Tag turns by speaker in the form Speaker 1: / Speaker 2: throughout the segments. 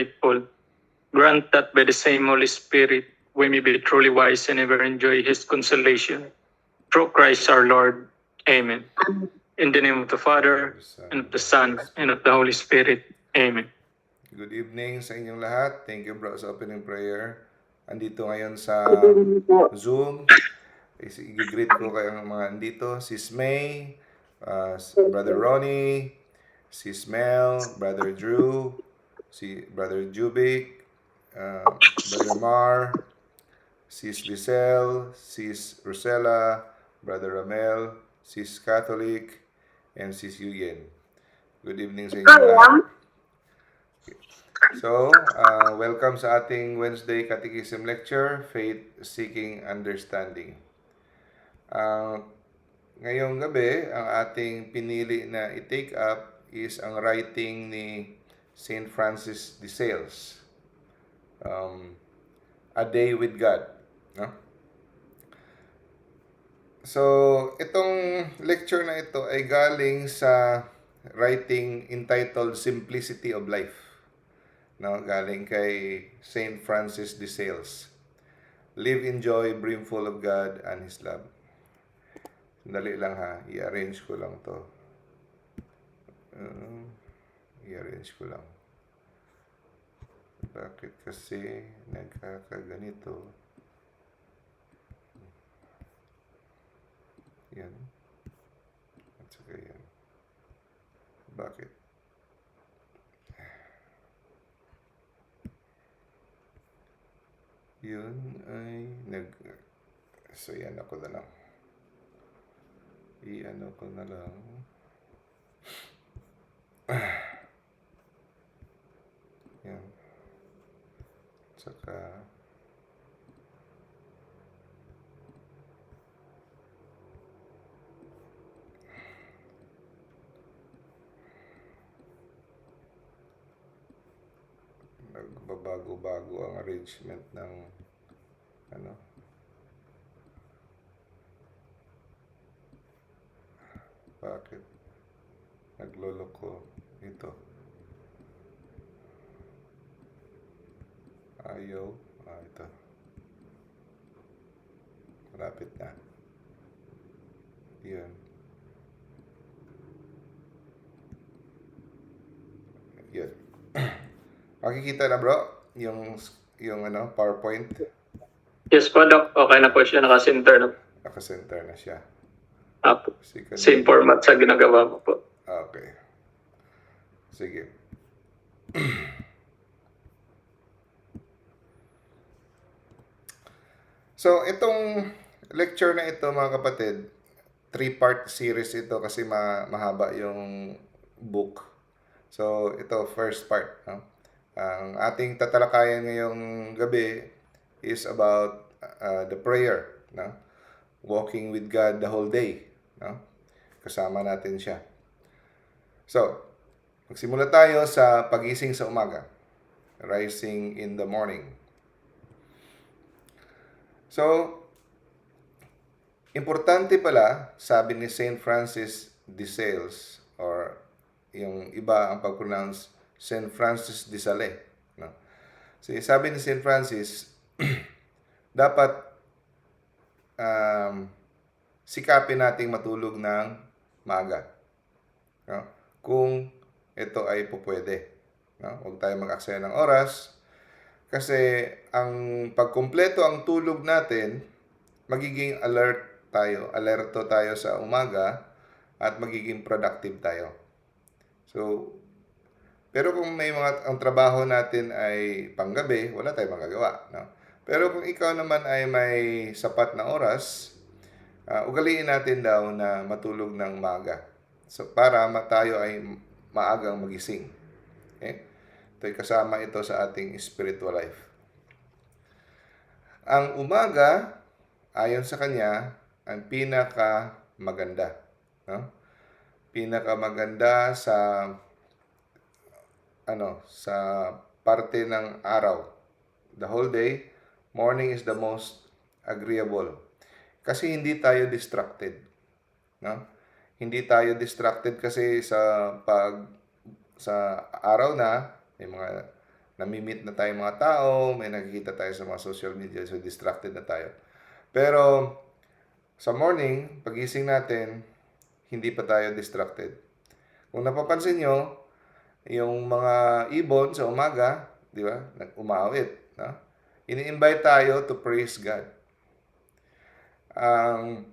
Speaker 1: faithful. Grant that by the same Holy Spirit we may be truly wise and ever enjoy His consolation. Through Christ our Lord. Amen. In the name of the Father, and of the Son, and of the Holy Spirit. Amen.
Speaker 2: Good evening sa inyong lahat. Thank you bro sa opening prayer. Andito ngayon sa Zoom. I-greet ko kayong mga andito. Sis May, Brother Ronnie, Sis Mel, Brother Drew, si Brother Jubik, Brother Mar, Sis Lisel, Sis Rosella, Brother Ramel, Sis Catholic, and Sis Yuyen. Good evening sa inyong lahat. So, welcome sa ating Wednesday Catechism Lecture, Faith Seeking Understanding. Ngayong gabi, ang ating pinili na i-take up is ang writing ni Saint Francis de Sales, A Day with God. No? So, itong lecture na ito ay galing sa writing entitled Simplicity of Life. No, galing kay Saint Francis de Sales. Live in joy, brimful of God and His love. Dali lang ha, i-arrange ko lang to. I-arrange ko lang. Bakit kasi nagkakaganito? Yan. At saka yan. Bakit? Yun ay so yan ako na lang. I-ano ko na lang. Yan. Saka nagbabago-bago ang arrangement ng ano. Bakit? Nagloloko ito. Ayaw. Ito. Malapit na. Yun. Yun. Makikita na bro? Yung ano, PowerPoint?
Speaker 1: Yes po, Doc. Okay na po siya. Naka-center na.
Speaker 2: Naka-center na siya.
Speaker 1: Apo. Same format sa ginagawa mo po.
Speaker 2: Okay. Sige. So, itong lecture na ito mga kapatid, 3-part series ito kasi mahaba yung book. So, ito, first part. No? Ang ating tatalakayan ngayong gabi is about the prayer. No? Walking with God the whole day. No? Kasama natin siya. So, magsimula tayo sa pagising sa umaga. Rising in the morning. So, importante pala, sabi ni Saint Francis de Sales, or yung iba ang pag-pronounce Saint Francis de Sales. No? So, sabi ni Saint Francis, dapat sikapin nating matulog ng maaga. No? Kung ito ay pupwede. No? Huwag tayo mag-aksaya ng oras. Kasi ang pagkumpleto ang tulog natin, magiging alerto tayo sa umaga at magiging productive tayo. So, pero kung may ang trabaho natin ay panggabi, wala tayong magagawa. No? Pero kung ikaw naman ay may sapat na oras, ugaliin natin daw na matulog ng maaga. So, para tayo ay maagang magising. Okay? Ito'y kasama ito sa ating spiritual life. Ang umaga, ayon sa kanya, ang pinakamaganda. No? Pinakamaganda sa parte ng araw. The whole day, morning is the most agreeable. Kasi hindi tayo distracted. No? Hindi tayo distracted kasi sa araw na, may mga namimit na tayong mga tao, may nakikita tayo sa mga social media, so distracted na tayo. Pero sa morning, pagising natin, hindi pa tayo distracted. Kung napapansin nyo, yung mga ibon sa umaga, di ba, umaawit. No? Ini-invite tayo to praise God. Ang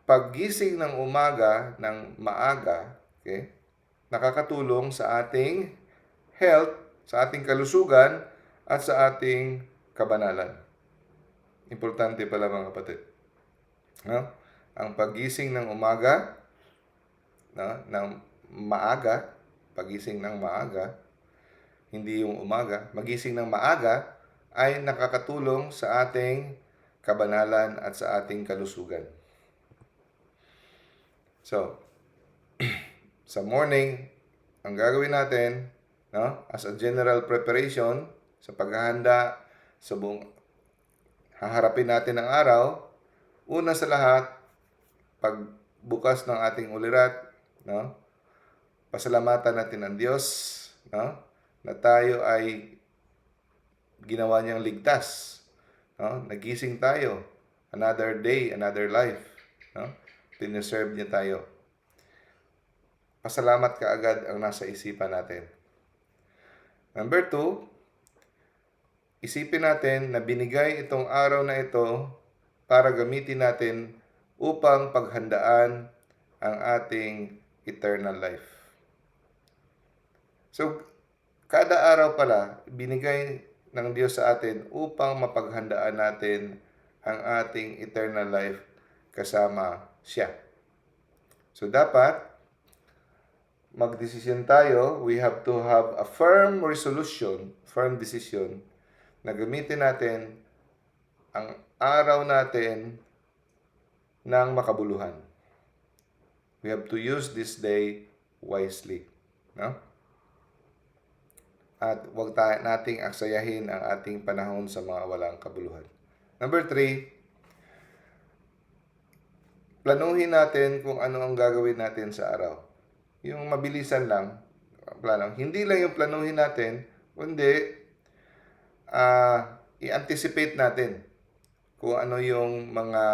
Speaker 2: paggising ng umaga ng maaga, okay, nakakatulong sa ating health, sa ating kalusugan, at sa ating kabanalan. Importante pala mga kapatid. No? Ang paggising ng umaga, no, ng maaga, pagising ng maaga, hindi yung umaga, magising ng maaga ay nakakatulong sa ating kabanalan at sa ating kalusugan. So, sa morning, ang gagawin natin, no, as a general preparation sa paghahanda sa buong haharapin natin ang araw, una sa lahat, pagbukas ng ating ulirat, no, pasalamatan natin ang Diyos, no, na tayo ay ginawa niyang ligtas, no, nagising tayo, another day, another life, no, piniserve niya tayo. Pasalamat ka agad ang nasa isipan natin. Number 2, isipin natin na binigay itong araw na ito para gamitin natin upang paghandaan ang ating eternal life. So, kada araw pala, binigay ng Diyos sa atin upang mapaghandaan natin ang ating eternal life kasama siya. So, dapat magdesisyon tayo. We have to have a firm resolution, firm decision, na gamitin natin ang araw natin ng makabuluhan. We have to use this day wisely. No? At huwag nating aksayahin ang ating panahon sa mga walang kabuluhan. Number 3, planuhin natin kung ano ang gagawin natin sa araw. Yung mabilisan lang, plano. Hindi lang yung planuhin natin, kundi i-anticipate natin kung ano yung mga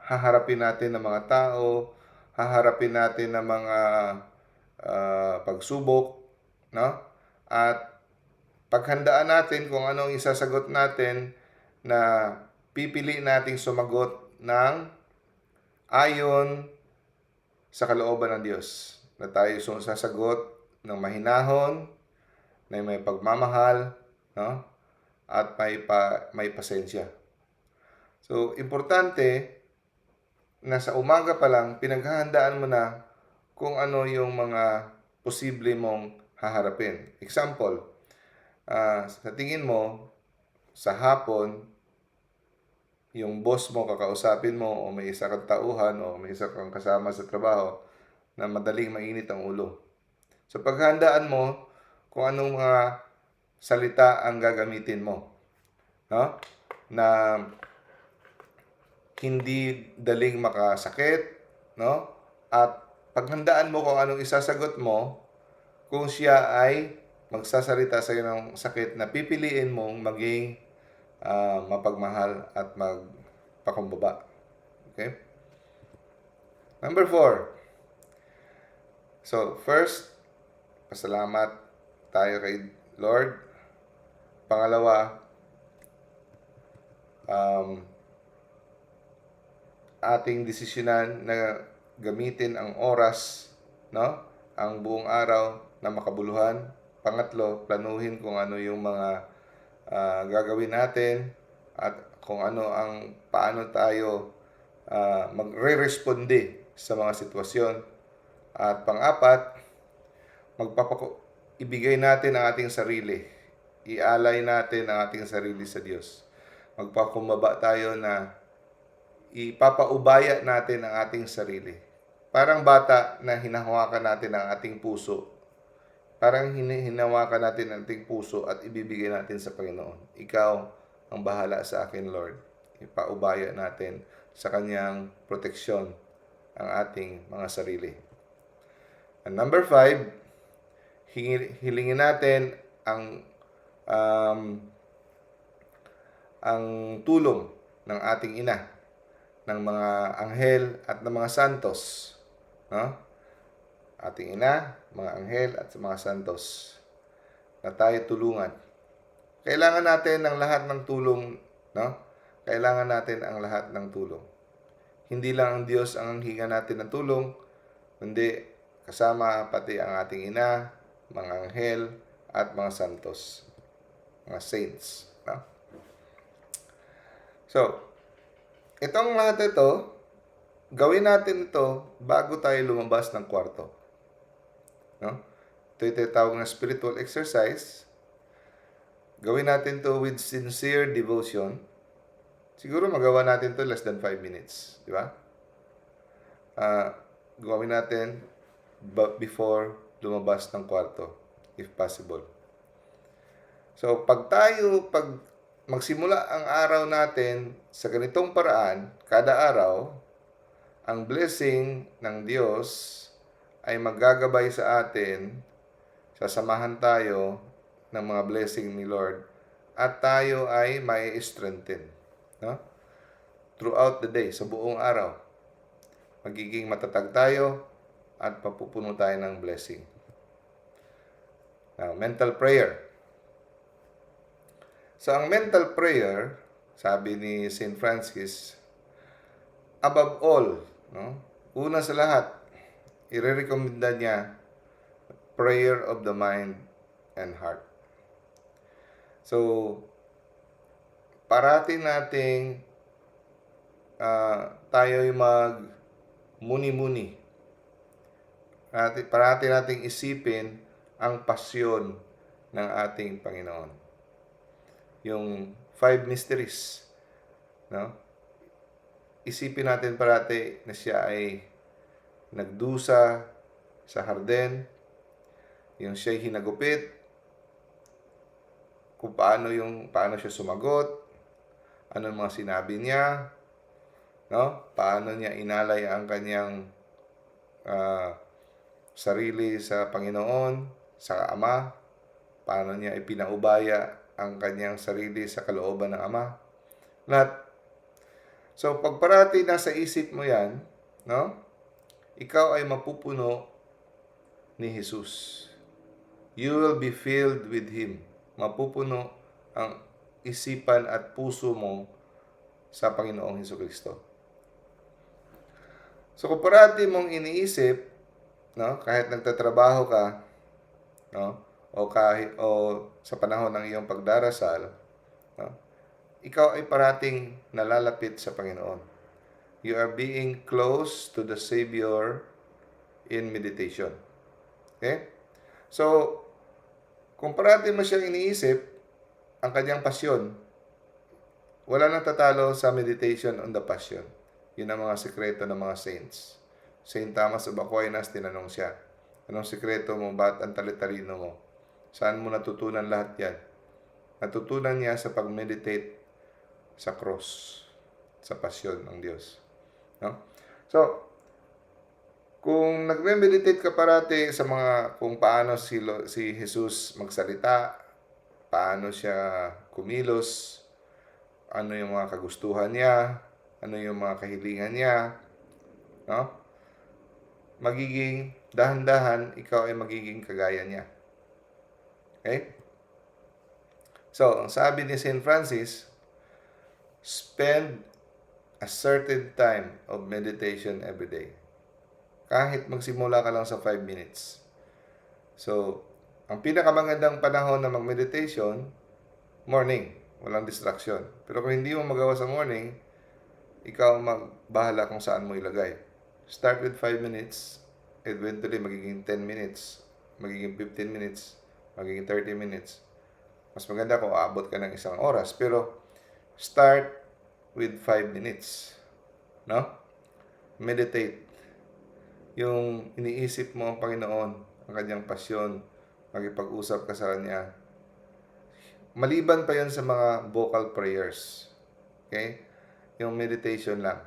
Speaker 2: haharapin natin ng mga tao, haharapin natin ng mga pagsubok, no? At paghandaan natin kung anong isasagot natin na pipili nating sumagot ng ayon sa kalooban ng Diyos. Na tayo sasagot ng mahinahon, na may pagmamahal, no? At may pasensya. So, importante na sa umaga pa lang, pinaghahandaan mo na kung ano yung mga posible mong haharapin. Example, sa tingin mo, sa hapon, yung boss mo kakausapin mo, o may isa kang tauhan, o may isa kang kasama sa trabaho, na madaling mainit ang ulo. So, paghandaan mo kung anong mga salita ang gagamitin mo. No? Na hindi daling makasakit, no? At paghandaan mo kung anong isasagot mo kung siya ay magsasalita sa iyo ng sakit na pipiliin mong maging mapagmahal at magpakumbaba. Okay? Number 4. So, first, pasalamat tayo kay Lord. Pangalawa, ating desisyonan na gamitin ang oras, no? Ang buong araw na makabuluhan. Pangatlo, planuhin kung ano yung mga gagawin natin at kung ano paano tayo magre-responde sa mga sitwasyon. At pang-apat, ibigay natin ang ating sarili. Ialay natin ang ating sarili sa Diyos. Magpakumbaba tayo na ipapaubaya natin ang ating sarili. Parang bata na hinahawakan natin ang ating puso. Parang hinahawakan natin ang ating puso at ibibigay natin sa Panginoon. Ikaw ang bahala sa akin, Lord. Ipaubaya natin sa Kanyang proteksyon ang ating mga sarili. And number 5, Hilingin natin um, ang tulong ng ating ina, ng mga anghel at ng mga santos, no? Ating ina, mga anghel at mga santos, na tayo tulungan. Kailangan natin ng lahat ng tulong, no? Kailangan natin ang lahat ng tulong. Hindi lang ang Diyos ang hinga natin ng tulong, kundi kasama pati ang ating ina, mga anghel at mga santos, mga saints, no? So, itong lahat ito, gawin natin ito bago tayo lumabas ng kwarto. No? Ito yung tinatawag na spiritual exercise. Gawin natin to with sincere devotion. Siguro magawa natin to less than 5 minutes. Di ba? Gawin natin before lumabas ng kwarto, if possible. So, pag magsimula ang araw natin sa ganitong paraan, kada araw, ang blessing ng Diyos ay maggagabay sa atin, sasamahan tayo ng mga blessing ni Lord, at tayo ay may strengthen, no? Throughout the day, sa buong araw. Magiging matatag tayo at papupuno tayo ng blessing. Now, mental prayer. So, ang mental prayer, sabi ni St. Francis, above all, no? Una sa lahat, irerekomenda niya prayer of the mind and heart. So, parati nating tayo'y mag-muni-muni. Parati nating isipin ang pasyon ng ating Panginoon. Yung 5 mysteries, no? Isipin natin parati na siya ay nagdusa sa harden, yung siya'y hinagupit, kung paano siya sumagot, anong mga sinabi niya, no? Paano niya inalay ang kanyang sarili sa Panginoon, sa Ama, paano niya ipinaubaya ang kanyang sarili sa kalooban ng Ama. Lahat. So, pag parati nasa isip mo yan, no? Ikaw ay mapupuno ni Jesus. You will be filled with Him. Mapupuno ang isipan at puso mo sa Panginoong Hesukristo. So, kung parati mong iniisip, no? Kahit nagtatrabaho ka, no? O sa panahon ng iyong pagdarasal, no? Ikaw ay parating nalalapit sa Panginoon. You are being close to the Savior in meditation. Okay? So, kung parati mo siyang iniisip, ang kanyang pasyon, wala nang tatalo sa meditation on the passion. Yun ang mga sekreto ng mga saints. Saint Thomas of Aquinas, tinanong siya, anong sekreto mo? Ba't ang talitalino mo? Saan mo natutunan lahat yan? Natutunan niya sa pag-meditate sa cross, sa pasyon ng Diyos. No? So, kung nagme-meditate ka parati sa kung paano si Jesus magsalita, paano siya kumilos, ano yung mga kagustuhan niya, ano yung mga kahilingan niya, no? Magiging dahan-dahan, ikaw ay magiging kagaya niya. Okay? So, ang sabi ni St. Francis, spend a certain time of meditation every day. Kahit magsimula ka lang sa 5 minutes. So, ang pinakamagandang panahon na mag-meditation, morning. Walang distraction. Pero kung hindi mo magawa sa morning, ikaw magbahala kung saan mo ilagay. Start with 5 minutes, eventually magiging 10 minutes, magiging 15 minutes, magiging 30 minutes. Mas maganda kung aabot ka ng 1 oras. Pero, start with 5 minutes. No? Meditate. Yung iniisip mo ang Panginoon, ang kanyang pasyon, magipag-usap ka sa Kanya. Maliban pa yan sa mga vocal prayers. Okay? Yung meditation lang.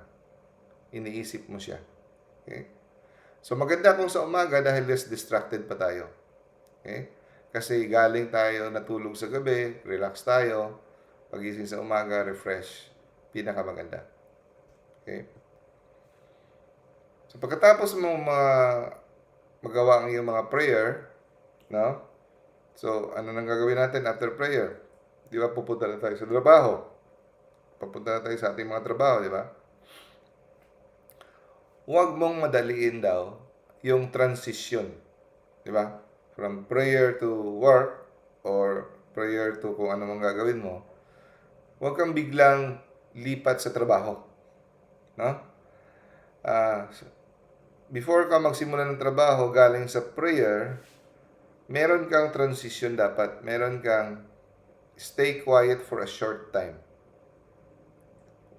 Speaker 2: Iniisip mo siya. Okay? So maganda kung sa umaga dahil less distracted pa tayo. Okay? Kasi galing tayo natulog sa gabi, relax tayo, pagising sa umaga, refresh. Pinakamaganda. Okay? So pagkatapos mo magawa ang iyong mga prayer, no? So, ano nang gagawin natin after prayer? Di ba, pupunta na tayo sa trabaho. Papunta na tayo sa ating mga trabaho, di ba? Huwag mong madaliin daw yung transition. Di ba? From prayer to work or prayer to kung ano mang gagawin mo. Huwag kang biglang lipat sa trabaho. No? Before ka magsimula ng trabaho galing sa prayer, meron kang transition dapat. Meron kang stay quiet for a short time.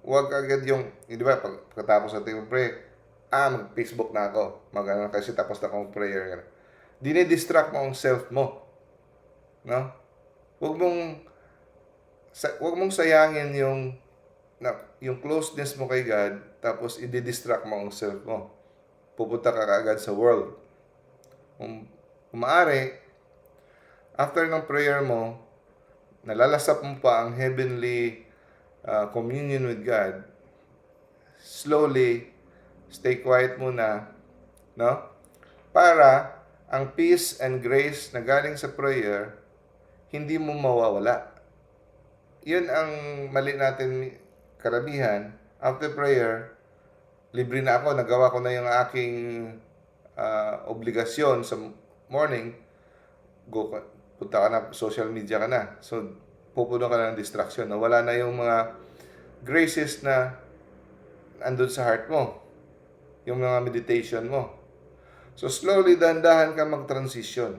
Speaker 2: Huwag agad yung, di ba, pagkatapos natin yung prayer, mag-Facebook na ako. Mag-ano kasi tapos na akong prayer. Dinidistract mo ang self mo. No? Huwag mong sayangin yung closeness mo kay God, tapos i-distract mo ang self mo. Pupunta ka agad sa world. Kung maaari, after ng prayer mo, nalalasap mo pa ang heavenly communion with God, slowly, stay quiet muna, no? Para ang peace and grace na galing sa prayer, hindi mo mawawala. Yun ang mali natin karamihan. After prayer, libre na ako, nagawa ko na yung aking obligasyon sa morning, punta ka na, social media ka na. So, pupuno ka na ng distraction. Wala na yung mga graces na andun sa heart mo. Yung mga meditation mo. So, slowly, dahan-dahan ka mag-transition.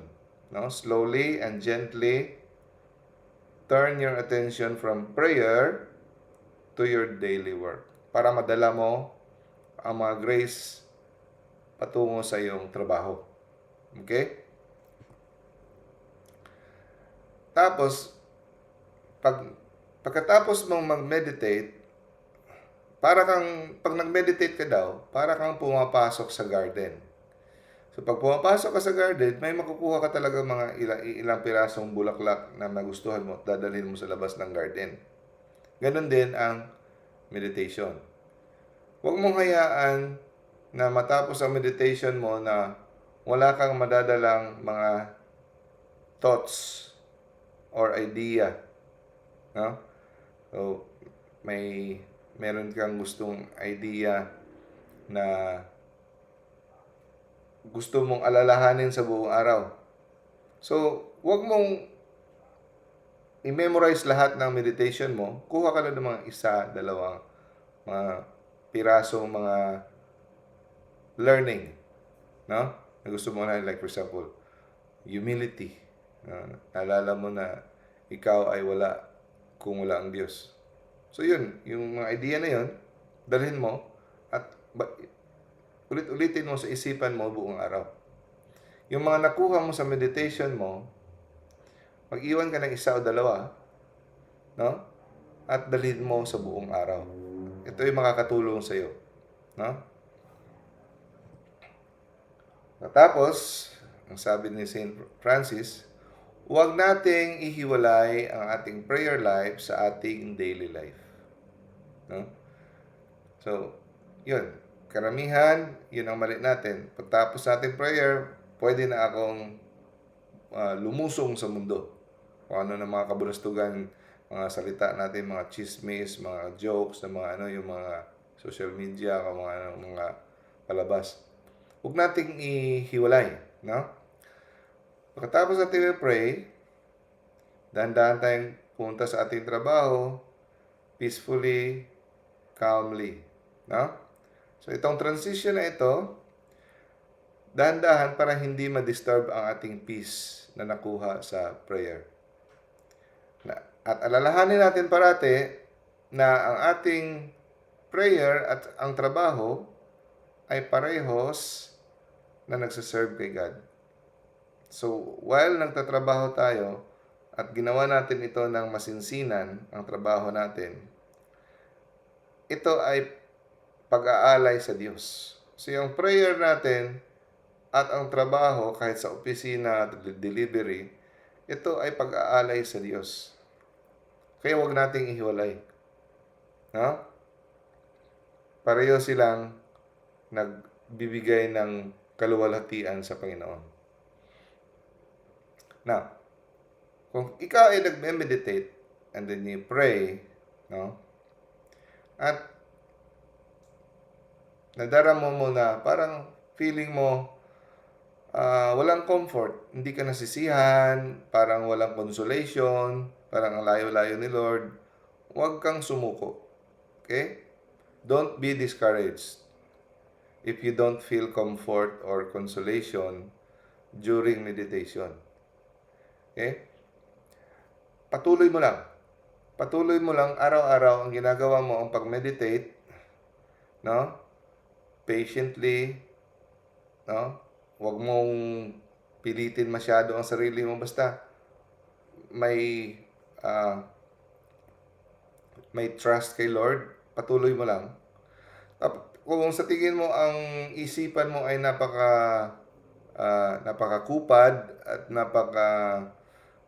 Speaker 2: No? Slowly and gently, turn your attention from prayer to your daily work. Para madala mo ang mga grace patungo sa iyong trabaho. Okay? Tapos, pagkatapos mong mag-meditate, pag nag-meditate ka daw, para kang pumapasok sa garden. So, pag pumapasok ka sa garden, may makukuha ka talaga mga ilang pirasong bulaklak na nagustuhan mo at dadalhin mo sa labas ng garden. Ganon din ang meditation. Huwag mong hayaan na matapos ang meditation mo na wala kang madadalang mga thoughts or idea. No? So, meron kang gustong idea na gusto mong alalahanin sa buong araw. So, huwag mong i-memorize lahat ng meditation mo. Kuha ka lang ng mga isa, dalawang mga pirasong mga learning. No? Na gusto mo na, like for example, humility. Naalala mo na ikaw ay wala kung wala ang Diyos. So yun, yung mga idea na yun, dalhin mo at ulit-ulitin mo sa isipan mo buong araw. Yung mga nakuha mo sa meditation mo, mag-iwan ka ng isa o dalawa, no? At dalhin mo sa buong araw. Ito yung makakatulong sa iyo, no? Tapos, ang sabi ni St. Francis, huwag nating ihiwalay ang ating prayer life sa ating daily life. No? So, yun. Karamihan, yun ang mali natin. Pagtapos natin prayer, pwede na akong lumusong sa mundo. Kung ano na mga kabulastugan, mga salita natin, mga chismis, mga jokes, na mga yung mga social media, mga palabas. Huwag nating ihiwalay, no? Pagkatapos natin pray, dahan-dahan tayong punta sa ating trabaho, peacefully, calmly, no? So, itong transition na ito, dahan-dahan para hindi ma-disturb ang ating peace na nakuha sa prayer. At alalahanin natin parati na ang ating prayer at ang trabaho ay parehos na nagsaserve kay God. So, while nagtatrabaho tayo at ginawa natin ito ng masinsinan, ang trabaho natin, ito ay pag-aalay sa Diyos. So, yung prayer natin at ang trabaho kahit sa opisina at delivery, ito ay pag-aalay sa Diyos. Kaya huwag nating ihiwalay. No? Pareho silang nagbibigay ng kaluwalhatian sa Panginoon. Now, kung ikaw ay nagme-meditate and then you pray, no? At nadarama mo na parang feeling mo walang comfort, hindi ka nasisihan, parang walang consolation, parang ang layo-layo ni Lord, huwag kang sumuko. Okay? Don't be discouraged if you don't feel comfort or consolation during meditation. Okay? Patuloy mo lang. Patuloy mo lang araw-araw ang ginagawa mo ang pag-meditate, no? Patiently, no? Huwag mong pilitin masyado ang sarili mo, basta may trust kay Lord, patuloy mo lang. Kung sa tingin mo ang isipan mo ay napakakupad at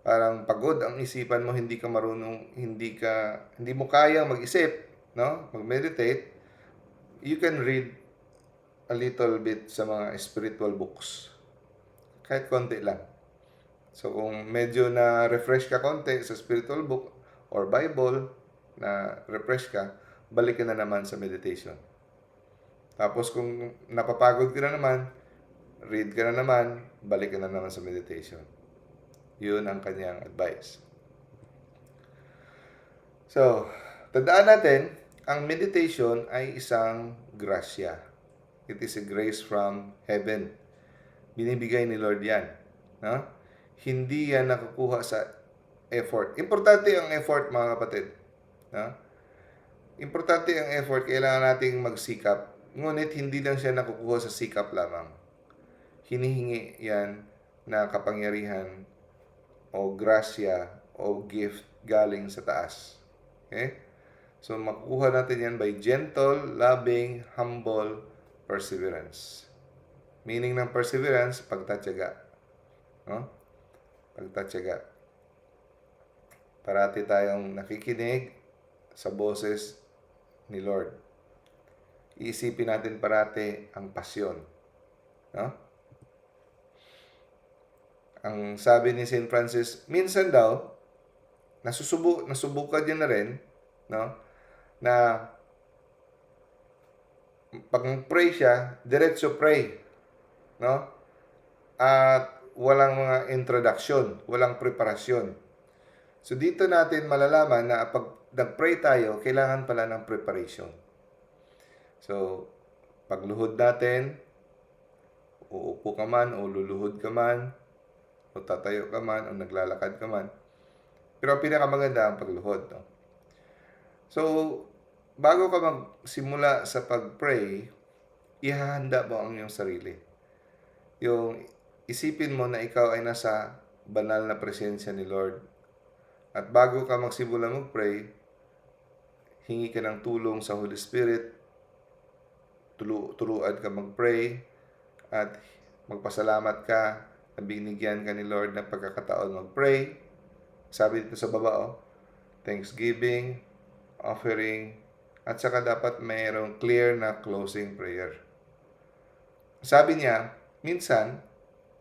Speaker 2: parang pagod ang isipan mo, hindi ka marunong, hindi mo kayang mag-isip, no? Mag-meditate, you can read a little bit sa mga spiritual books. Kahit konti lang. So kung medyo na-refresh ka konti sa spiritual book or Bible, na-refresh ka, balik ka na naman sa meditation. Tapos kung napapagod ka na naman, read ka na naman, balik ka na naman sa meditation. Yun ang kanyang advice. So, tandaan natin, ang meditation ay isang grasya. It is a grace from heaven. Binibigay ni Lord yan. No? Hindi yan nakukuha sa effort. Importante ang effort, mga kapatid. No? Importante ang effort, kailangan nating magsikap. Ngunit hindi lang siya nakukuha sa sikap lamang. Hinihingi yan na kapangyarihan o grasya o gift galing sa taas. Okay? So, makukuha natin yan by gentle, loving, humble perseverance. Meaning ng perseverance, pagtatyaga. No? Pagtatyaga. Parati tayong nakikinig sa boses ni Lord. Iisipin natin parati ang pasyon. No? Ang sabi ni St. Francis, minsan daw, nasubukan niya na rin, no? Na pag pray siya, diretso pray, no? At walang mga introduction, walang preparasyon. So dito natin malalaman na pag nag-pray tayo, kailangan pala ng preparation. So, pagluhod natin, uupo ka man o luluhod ka man, o tatayo ka man o naglalakad ka man. Pero pinakamaganda ang pagluhod, no? So, bago ka magsimula sa pag-pray, ihahanda mo ang iyong sarili. Yung isipin mo na ikaw ay nasa banal na presensya ni Lord. At bago ka magsimula mag-pray, hingi ka ng tulong sa Holy Spirit, turuan ka mag-pray, at magpasalamat ka na binigyan ka ni Lord ng pagkakataon mag-pray. Sabi dito sa baba, thanksgiving, offering, at saka dapat mayroong clear na closing prayer. Sabi niya, minsan,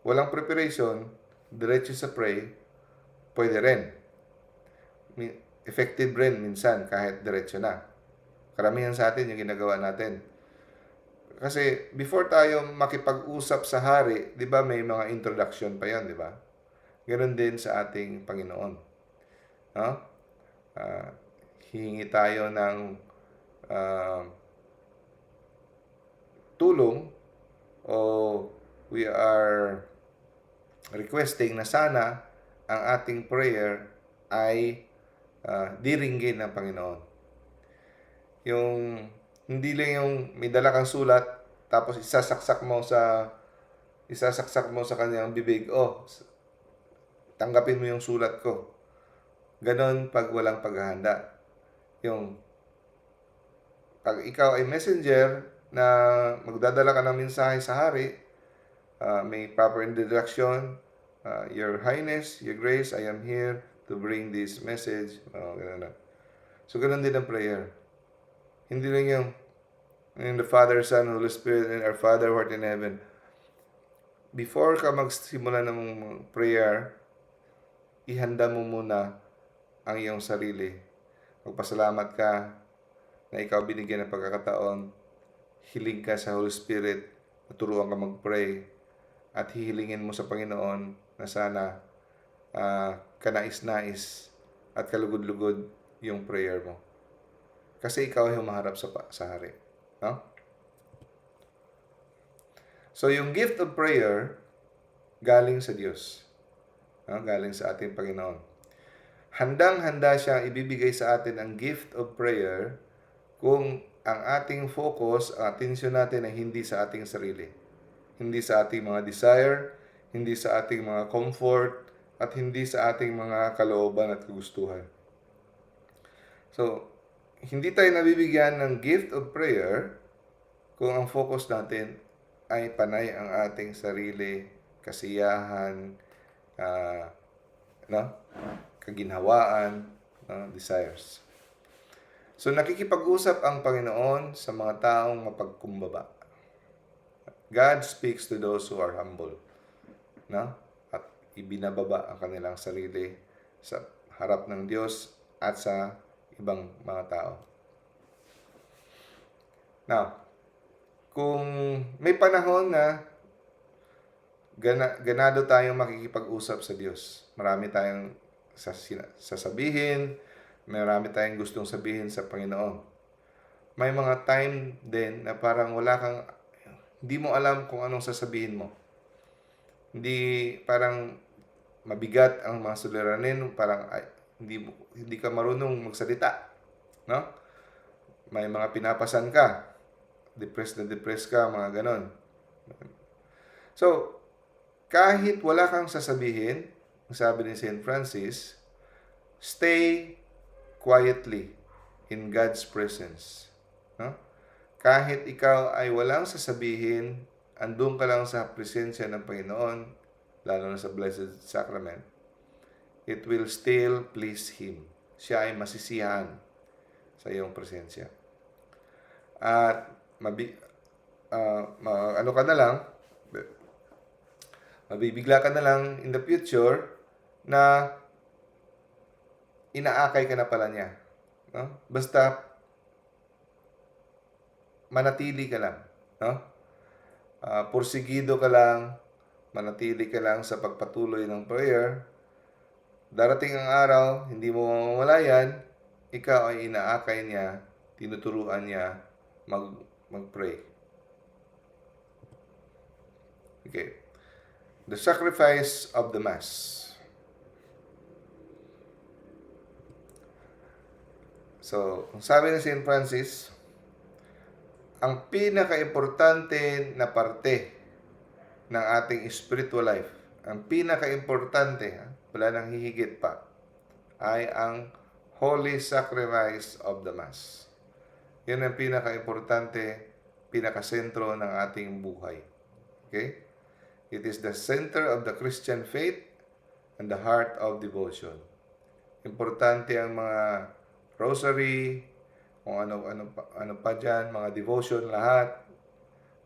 Speaker 2: walang preparation, diretso sa pray, pwede rin. Effective rin minsan kahit diretso na. Karamihan sa atin yung ginagawa natin. Kasi before tayo makipag-usap sa hari, 'di ba may mga introduction pa 'yon, 'di ba? Ganoon din sa ating Panginoon. No? Hihingi tayo ng tulong o we are requesting na sana ang ating prayer ay diringgin ng Panginoon. Yung hindi lang yung may dala kang sulat tapos isasaksak mo sa kanyang bibig, tanggapin mo yung sulat ko. Ganon pag walang paghahanda. Yung pag ikaw ay messenger na magdadala ka ng mensahe sa hari, may proper introduction. Your Highness, Your Grace, I am here to bring this message. Ganun na. So, ganun din ang prayer. Hindi lang yung in the Father, Son, Holy Spirit, and our Father who art in heaven. Before ka magsimula ng prayer, ihanda mo muna ang iyong sarili. Magpasalamat ka na ikaw binigyan ng pagkakataon. Hiling ka sa Holy Spirit, turuan ka mag-pray, at hihilingin mo sa Panginoon na sana kanais-nais at kalugod-lugod yung prayer mo. Kasi ikaw ay humaharap sa hari. No? So, yung gift of prayer, galing sa Diyos. No? Galing sa ating Panginoon. Handang-handa siyang ibibigay sa atin ang gift of prayer kung ang ating focus, ang atensyon natin ay hindi sa ating sarili. Hindi sa ating mga desire, hindi sa ating mga comfort, at hindi sa ating mga kalooban at kagustuhan. So, hindi tayo nabibigyan ng gift of prayer kung ang focus natin ay panay ang ating sarili, kasiyahan, kaginhawaan, desires. So, nakikipag-usap ang Panginoon sa mga taong mapagkumbaba. God speaks to those who are humble. No? At ibinababa ang kanilang sarili sa harap ng Diyos at sa ibang mga tao. Now, kung may panahon na ganado tayong makikipag-usap sa Diyos, marami tayong sasabihin, marami tayong gustong sabihin sa Panginoon. May mga time din na parang hindi mo alam kung anong sasabihin mo. Parang mabigat ang mga suliranin, parang hindi ka marunong magsalita. No? May mga pinapasan ka. Depressed ka, mga ganon. So, kahit wala kang sasabihin, sabi ni St. Francis, stay quietly in God's presence. No? Kahit ikaw ay walang sasabihin, andun ka lang sa presensya ng Panginoon, lalo na sa Blessed Sacrament, it will still please Him. Siya ay masisiyahan sa iyong presensya. At mabibigla ka na lang in the future na inaakay ka na pala niya. No? Basta manatili ka lang. No? Porsigido ka lang, manatili ka lang sa pagpatuloy ng prayer. Darating ang araw, hindi mo mamamalayan, ikaw ay inaakay niya, tinuturuan niya mag-pray. Okay. The sacrifice of the Mass. So, sabi ni St. Francis, ang pinaka-importante na parte ng ating spiritual life, ang pinaka-importante, wala nang hihigit pa, ay ang Holy Sacrifice of the Mass. Yan ang pinaka-importante, pinaka-sentro ng ating buhay. Okay? It is the center of the Christian faith and the heart of devotion. Importante ang mga rosary, kung ano pa dyan, mga devotion, lahat,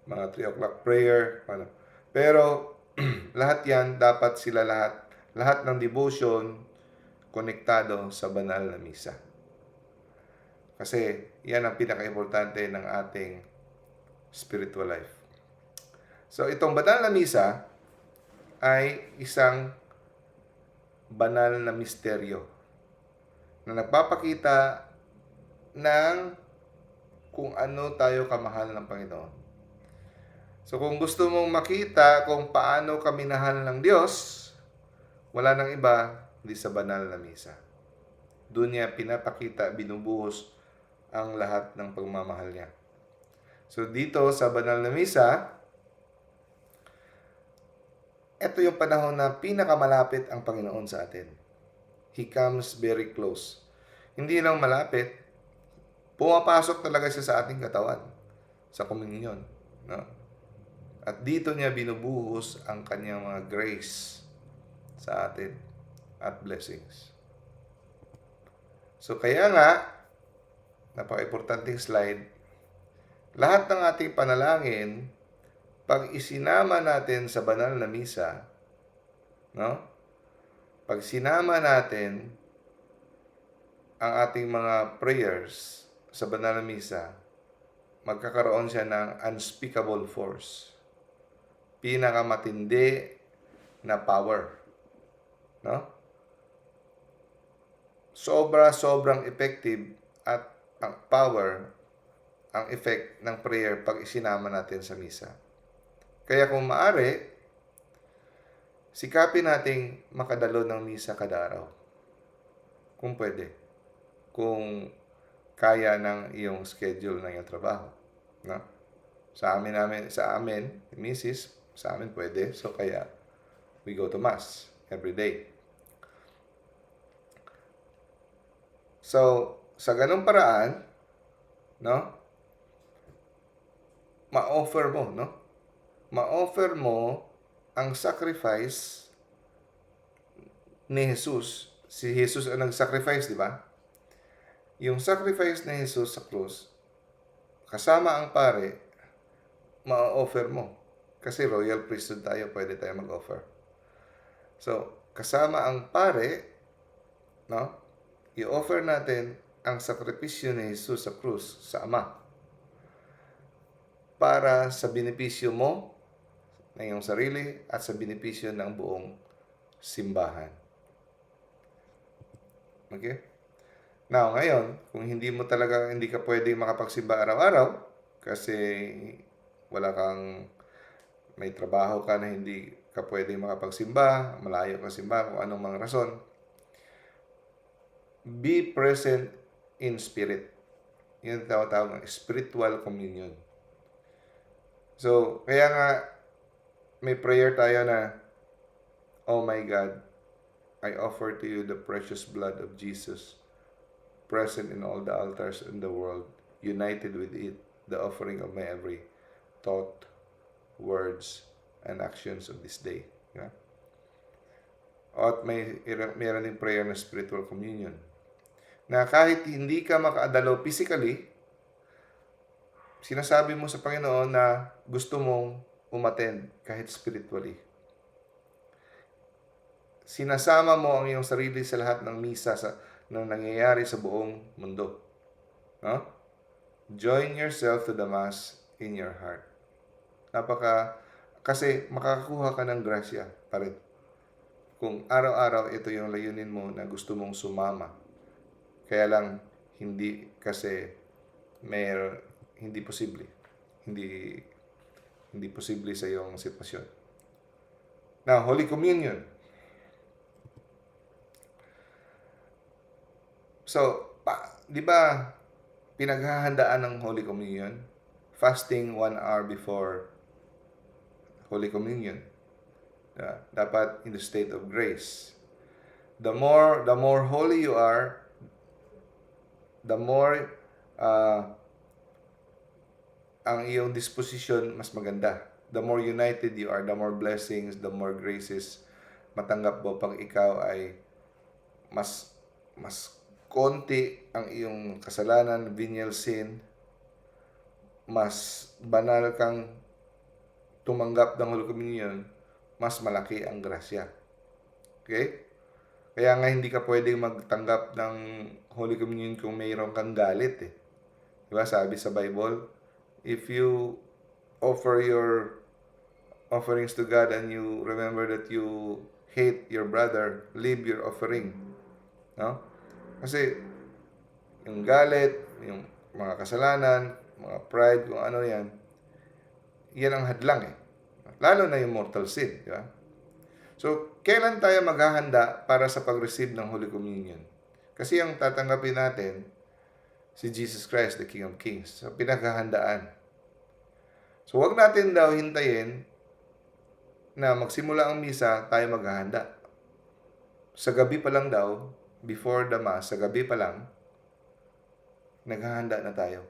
Speaker 2: mga 3 o'clock prayer, Pero, lahat yan, dapat sila lahat ng devotion, konektado sa banal na misa. Kasi, yan ang pinaka-importante ng ating spiritual life. So, itong banal na misa ay isang banal na misteryo na nagpapakita ng kung ano tayo kamahal ng Panginoon. So, kung gusto mong makita kung paano ka minahal ng Diyos, wala nang iba, hindi sa banal na misa. Doon niya pinapakita, binubuhos ang lahat ng pagmamahal niya. So, dito sa banal na misa, ito yung panahon na pinakamalapit ang Panginoon sa atin. He comes very close. Hindi lang malapit, pumapasok talaga siya sa ating katawan, sa komunyon. No? At dito niya binubuhos ang kanyang mga grace sa atin at blessings. So kaya nga, napaka-importanting slide, lahat ng ating panalangin, pag isinama natin sa banal na misa, no? Pag sinama natin ang ating mga prayers sa banal na misa, magkakaroon siya ng unspeakable force. Pinakamatindi na power, no? Sobrang effective at ang power, ang effect ng prayer pag isinama natin sa misa. Kaya kung maaari, sikapin nating makadalo ng misa kada araw. Kung pwede. Kung kaya ng iyong schedule ng iyong trabaho. No? Sa amin, Mrs., sa amin pwede. So kaya, we go to Mass every day. So, sa ganung paraan, no? Ma-offer mo, no? Ma-offer mo ang sacrifice ni Jesus. Si Jesus ang nag-sacrifice, di ba? Yung sacrifice ni Jesus sa krus, kasama ang pare, ma-offer mo. Kasi royal priesthood tayo, pwede tayo mag-offer. So, kasama ang pare, no? I-offer natin ang sakripisyo ni Jesus sa krus sa Ama para sa benepisyo mo ng iyong sarili at sa benepisyo ng buong simbahan. Okay? Now, ngayon, kung hindi ka pwedeng makapagsimba araw-araw kasi may trabaho ka na hindi ka pwedeng makapagsimba, malayo ka simba, kung anong mga rason, be present in spirit. Yun tawag ng spiritual communion. So, kaya nga, may prayer tayo na, "Oh my God, I offer to you the precious blood of Jesus, present in all the altars in the world, united with it, the offering of my every thought, words, and actions of this day." Yeah? At mayroon din prayer na spiritual communion. Na kahit hindi ka makaadalo physically, sinasabi mo sa Panginoon na gusto mong umattend kahit spiritually. Sinasama mo ang iyong sarili sa lahat ng misa na nangyayari sa buong mundo. No? Join yourself to the Mass in your heart. Kasi makakakuha ka ng grasya pa rin. Kung araw-araw ito yung layunin mo na gusto mong sumama. Kaya lang, hindi posible. Hindi posible sa iyong sitwasyon. Now, Holy Communion. So, di ba pinaghahandaan ng Holy Communion? Fasting 1 hour before Holy Communion. Dapat in the state of grace. The more holy you are, the more ang iyong disposition mas maganda. The more united you are, the more blessings, the more graces matanggap mo pag ikaw ay mas konti ang iyong kasalanan, venial sin, mas banal kang tumanggap ng Holy Communion, mas malaki ang grasya. Okay? Kaya nga hindi ka pwedeng magtanggap ng Holy Communion kung mayroon kang galit eh. Diba sabi sa Bible, if you offer your offerings to God and you remember that you hate your brother, leave your offering. No? Kasi yung galit, yung mga kasalanan, mga pride, kung ano yan ang hadlang eh. Lalo na yung mortal sin. Diba? So, kailan tayo maghahanda para sa pag-receive ng Holy Communion? Kasi ang tatanggapin natin, si Jesus Christ, the King of Kings. So, pinaghahandaan. So, wag natin daw hintayin na magsimula ang misa, tayo maghahanda. Sa gabi pa lang daw, before the Mass, sa gabi pa lang, naghahanda na tayo.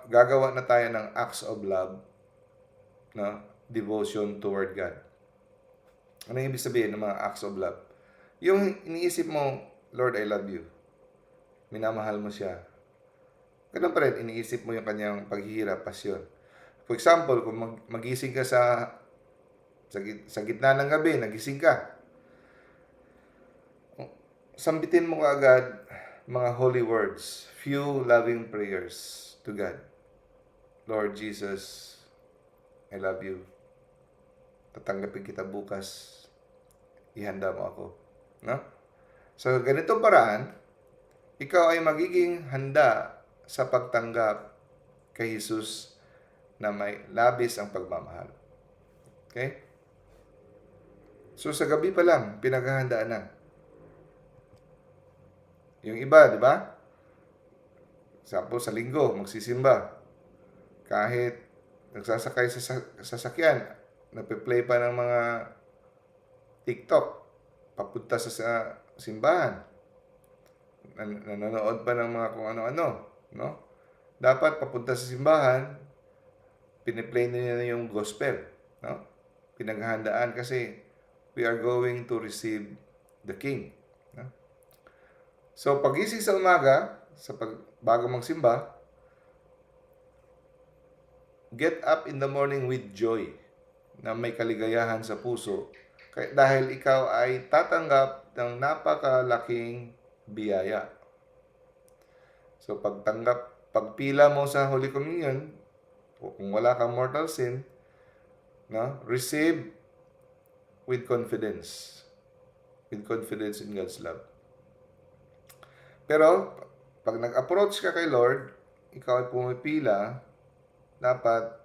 Speaker 2: Gagawa na tayo ng acts of love na devotion toward God. Ano yung ibig sabihin ng mga acts of love? Yung iniisip mo, Lord, I love you. Minamahal mo siya. Ganun pa rin, iniisip mo yung kanyang paghihirap, pasyon. For example, kung magising ka sa gitna ng gabi, nagising ka, sambitin mo agad mga holy words, few loving prayers to God. Lord Jesus, I love you. Tatanggapin kita bukas. Ihanda mo ako. No? So, ganitong paraan, ikaw ay magiging handa sa pagtanggap kay Jesus na may labis ang pagmamahal. Okay? So, sa gabi pa lang, pinaghahandaan na. Yung iba, di ba? Example, sa linggo, magsisimba. Kahit nagsasakay sa sasakyan, nagpe-play pa ng mga TikTok, papunta sa simbahan. Nanonood pa ng mga kung ano-ano, no? Dapat papunta sa simbahan, piniplay nila yung gospel, no? Pinaghahandaan kasi we are going to receive the King, no? So, pagising sa umaga, bago magsimba, get up in the morning with joy, na may kaligayahan sa puso, dahil ikaw ay tatanggap ng napakalaking biyaya. So, pagpila mo sa Holy Communion, kung wala kang mortal sin, no, receive with confidence. With confidence in God's love. Pero, pag nag-approach ka kay Lord, ikaw ay pumipila, dapat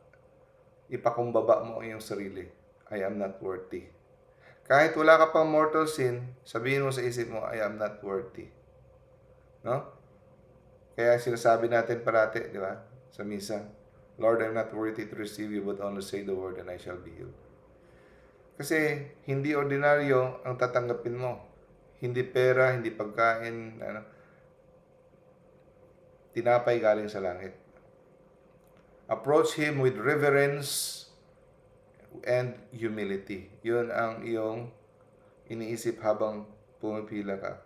Speaker 2: ipakumbaba mo ang iyong sarili. I am not worthy. Kahit wala ka pang mortal sin, sabihin mo sa isip mo, I am not worthy. No? Kaya sinasabi natin parati, di ba? Sa misa, Lord, I'm not worthy to receive you, but only say the word and I shall be healed. Kasi hindi ordinaryo ang tatanggapin mo. Hindi pera, hindi pagkain, tinapay galing sa langit. Approach Him with reverence and humility. Yun ang iyong iniisip habang pumipila ka.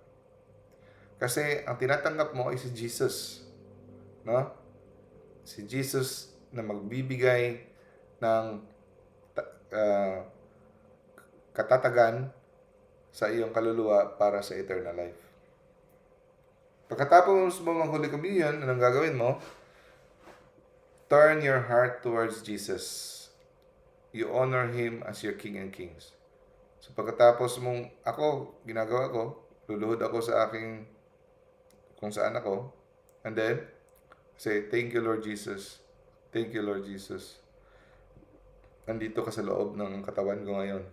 Speaker 2: Kasi ang tinatanggap mo ay si Jesus. No? Si Jesus na magbibigay ng katatagan sa iyong kaluluwa para sa eternal life. Pagkatapos mo ng Holy Communion, anong gagawin mo? Turn your heart towards Jesus. You honor Him as your King and Kings. So pagkatapos mong ginagawa ko, luluhod ako sa aking kung saan ako, and then say, thank you Lord Jesus. Thank you Lord Jesus. Nandito ka sa loob ng katawan ko ngayon.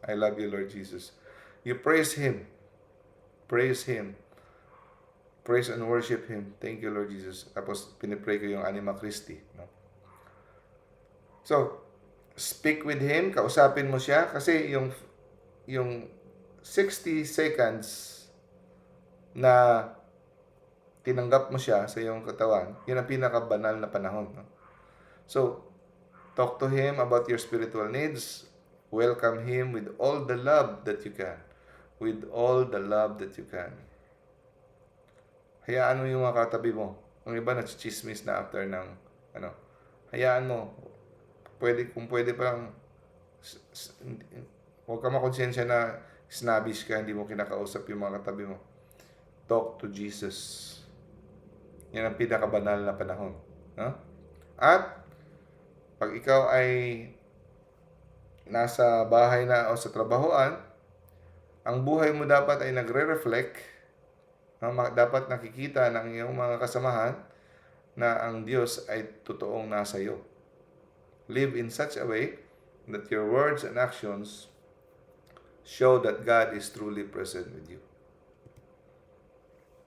Speaker 2: I love you Lord Jesus. You praise Him. Praise Him. Praise and worship Him. Thank you Lord Jesus. Tapos pinipray ko yung Anima Christi. No? So, speak with Him. Kausapin mo siya. Kasi yung 60 seconds na tinanggap mo siya sa iyong katawan, yun ang pinakabanal na panahon. No? So, talk to Him about your spiritual needs. Welcome Him with all the love that you can. With all the love that you can. Hayaan mo yung mga katabi mo. Ang iba nagchismis na after ng hayaan mo. Kung pwede parang huwag ka makonsensya na snobbish ka, hindi mo kinakausap yung mga katabi mo. Talk to Jesus. Yan ang pinakabanal na panahon. No? At pag ikaw ay nasa bahay na o sa trabahoan, ang buhay mo dapat ay nagre-reflect, dapat nakikita ng iyong mga kasamahan na ang Diyos ay totoong nasa iyo. Live in such a way that your words and actions show that God is truly present with you.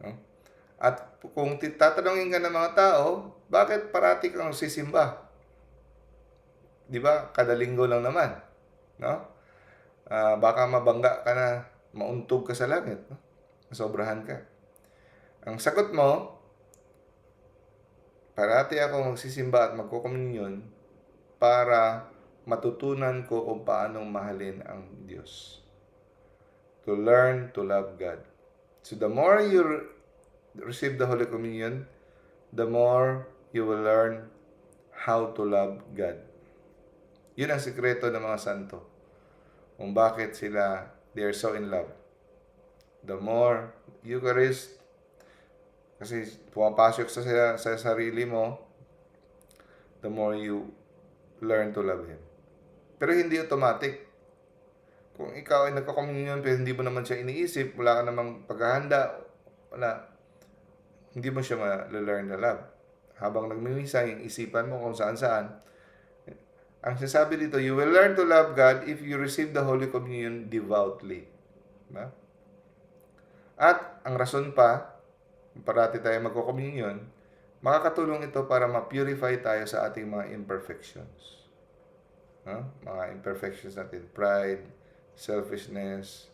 Speaker 2: No? At kung tatanungin ka ng mga tao, bakit parati kang sisimba? Di ba? Kada linggo lang naman. No? Baka mabangga ka na, mauntog ka sa langit. No? Masobrahan ka. Ang sagot mo, parati ako magsisimba at magkukomunyon para matutunan ko kung paanong mahalin ang Diyos. To learn to love God. So the more you receive the Holy Communion, the more you will learn how to love God. Yun ang sikreto ng mga santo. Kung bakit sila, they are so in love. The more Eucharist, kasi pumapasok sa sarili mo, the more you learn to love Him. Pero hindi automatic. Kung ikaw ay nagka-communion pero hindi mo naman siya iniisip, wala ka namang paghahanda, hindi mo siya ma-learn na love. Habang nagmimisa, yung isipan mo kung saan-saan. Ang sinasabi dito, you will learn to love God if you receive the Holy Communion devoutly. Diba? At ang rason pa, parati tayo magko-communion, makakatulong ito para ma-purify tayo sa ating mga imperfections. Mga imperfections natin, pride, selfishness,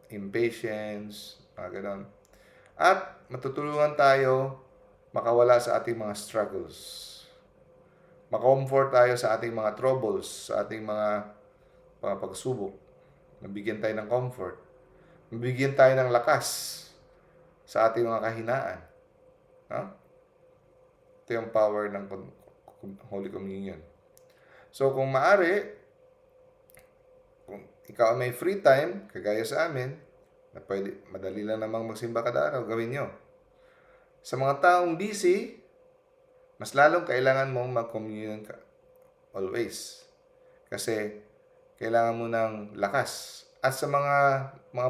Speaker 2: impatience, mga ganon. At matutulungan tayo makawala sa ating mga struggles. Makomfort tayo sa ating mga troubles, sa ating mga pagsubok. Mabigyan tayo ng comfort. Mabigyan tayo ng lakas sa ating mga kahinaan. Ito yung power ng Holy Communion. So, kung maaari, kung ikaw may free time, kagaya sa amin, na pwede, madali lang namang magsimba kada araw, gawin nyo. Sa mga taong busy, mas lalong kailangan mong mag-communion ka always. Kasi kailangan mo ng lakas. At sa mga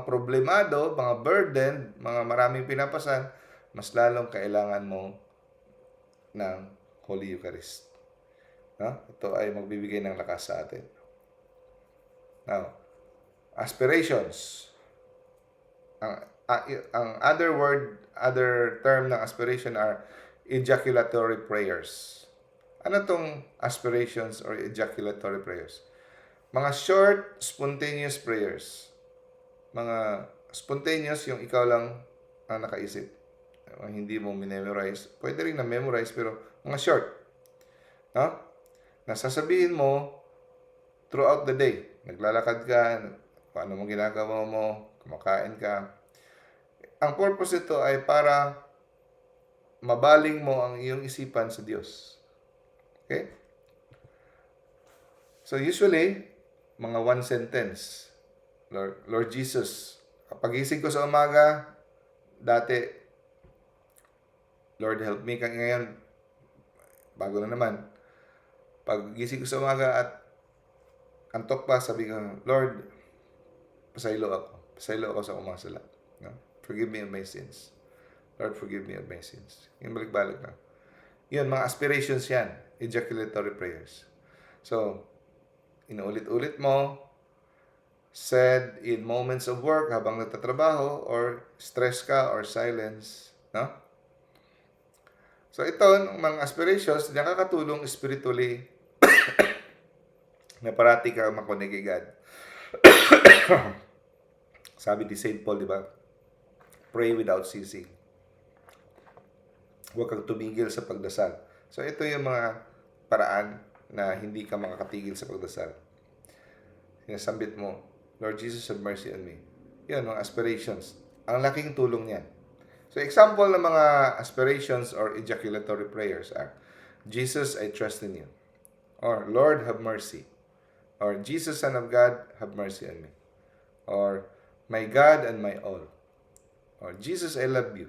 Speaker 2: problemado, mga burden, mga maraming pinapasan, mas lalong kailangan mo ng Holy Eucharist. Ito ay magbibigay ng lakas sa atin. Now, aspirations. Ang other term ng aspiration are ejaculatory prayers. Ano tong aspirations or ejaculatory prayers? Mga short, spontaneous prayers. Mga spontaneous, yung ikaw lang ang nakaisip. Hindi mo memorize. Pwede rin na memorize, pero mga short. Nasasabihin mo throughout the day. Naglalakad ka, paano mo ginagawa mo, kumakain ka. Ang purpose ito ay para mabaling mo ang iyong isipan sa Diyos. Okay? So usually, mga one sentence. Lord Jesus, kapag gising ko sa umaga, dati, Lord help me, ngayon, bago na naman. Pag gising ko sa umaga at antok pa, sabi ko, Lord, pasaylo ako sa umasala. Forgive me of my sins. Lord, forgive me of my sins. Yung balik-balik na. Yun, mga aspirations yan. Ejaculatory prayers. So, inuulit-ulit mo, said in moments of work, habang nagtatrabaho, or stress ka, or silence. So, ito, mga aspirations, nakakatulong spiritually na parati ka makonig kay God. Sabi ni St. Paul, di ba? Pray without ceasing. Huwag kang tumigil sa pagdasal. So, ito yung mga paraan na hindi ka makakatigil sa pagdasal. Sinasambit mo, Lord Jesus, have mercy on me. Yun, mga aspirations. Ang laking tulong niyan. So, example ng mga aspirations or ejaculatory prayers are, Jesus, I trust in you. Or, Lord, have mercy. Or, Jesus, Son of God, have mercy on me. Or, my God and my all. Or, Jesus, I love you.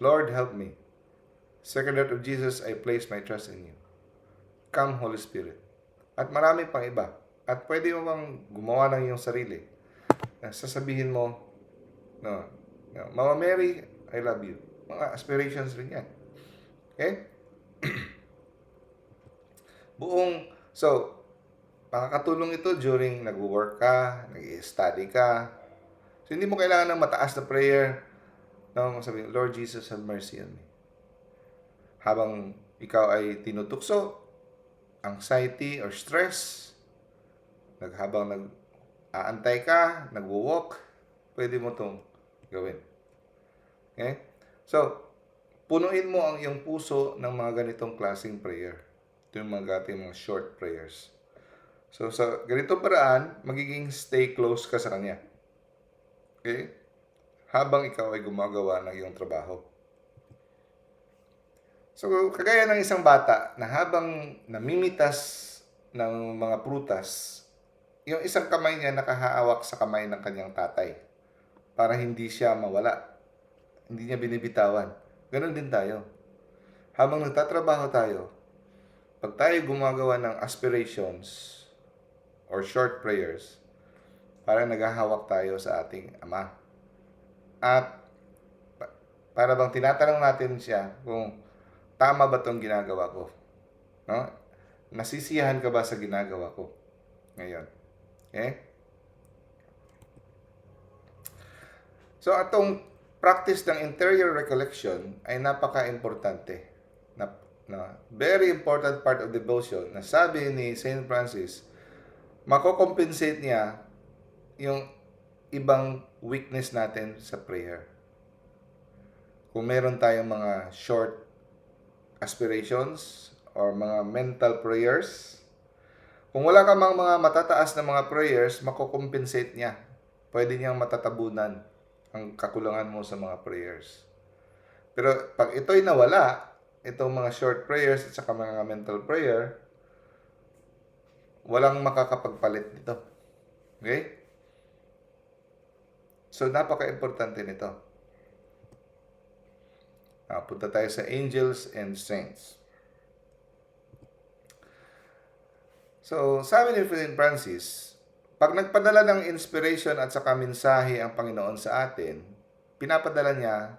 Speaker 2: Lord, help me. Second Heart of Jesus, I place my trust in you. Come, Holy Spirit. At marami pang iba. At pwede mo bang gumawa ng iyong sarili. Sasabihin mo, Mama Mary, I love you. Mga aspirations rin yan. Okay? So, makakatulong ito during nag-work ka, nag-study ka. So, hindi mo kailangan ng mataas na prayer. Sabihin, Lord Jesus, have mercy on me. Habang ikaw ay tinutukso, anxiety or stress, habang nag-aantay ka, nagwo-walk, pwede mo itong gawin. Okay? So, punuin mo ang iyong puso ng mga ganitong klaseng prayer. Ito yung mga ating mga short prayers. So, sa ganitong paraan, magiging stay close ka sa Kanya. Okay? Habang ikaw ay gumagawa ng iyong trabaho. So, kagaya ng isang bata na habang namimitas ng mga prutas, yung isang kamay niya nakahawak sa kamay ng kanyang tatay para hindi siya mawala. Hindi niya binibitawan. Ganon din tayo. Habang nagtatrabaho tayo, pag tayo gumagawa ng aspirations or short prayers, parang naghahawak tayo sa ating Ama. At para bang tinatanong natin siya kung tama ba itong ginagawa ko? No? Nasisiyahan ka ba sa ginagawa ko ngayon? Okay? So, atong practice ng interior recollection ay napaka-importante. Very important part of devotion na sabi ni St. Francis, makocompensate niya yung ibang weakness natin sa prayer. Kung meron tayong mga short aspirations or mga mental prayers, kung wala ka mga matataas na mga prayers, makocompensate niya. Pwede niyang matatabunan ang kakulangan mo sa mga prayers. Pero pag ito'y nawala, itong mga short prayers at saka mga mental prayer, walang makakapagpalit nito. Okay? So, napaka-importante nito. Punta tayo sa angels and saints. So, sabi ni St. Francis, pag nagpadala ng inspiration at saka mensahe ang Panginoon sa atin, pinapadala niya